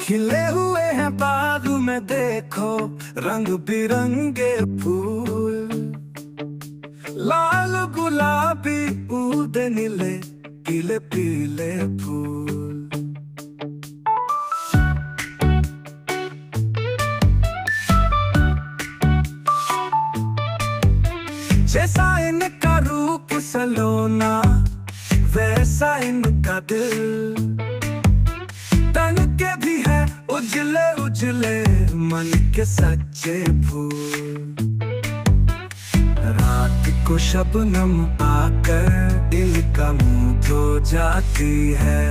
खिले हुए हैं बाग में देखो रंग बिरंगे फूल, लाल गुलाबी उड़े नीले पीले पीले फूल। जैसा इनका रूप सलोना वैसा इनका दिल, तन के भी है उजले उजले मन के सच्चे फूल। रात को शबनम आकर इनका मुंह धो जाती है,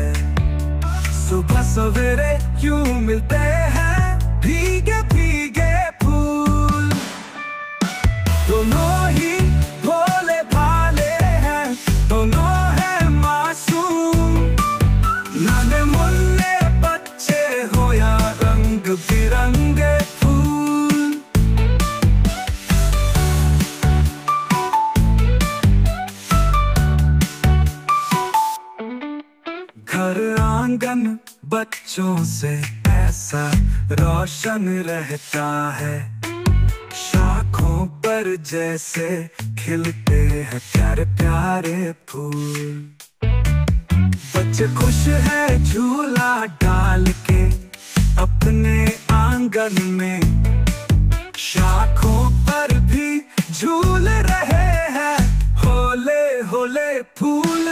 सुबह सवेरे यूं मिलते हैं भीगे भीगे फूल। दोनों ही भोले भाले हैं, दोनों हैं मासूम, नाने मुन्ने बच्चे हो या रंग बिरंगे फूल। घर आंगन बच्चों से ऐसा रोशन रहता है, शाखों पर जैसे खिलते हैं प्यारे प्यारे फूल। बच्चे खुश है झूला डाल के अपने आंगन में, शाखों पर भी झूल रहे हैं होले होले फूल।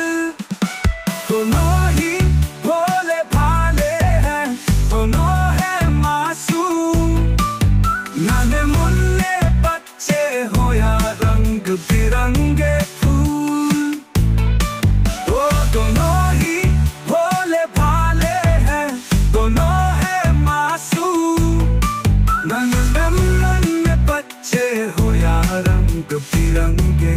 दोनों ही भोले भाले हैं, दोनों हैं मासूम, नाने मुन्ने बच्चे हो या रंग बिरंगे फूल। वो दोनों ही भोले भाले हैं, दोनों हैं मासूम, नन्हे नन्हे बच्चे हो या रंग बिरंगे।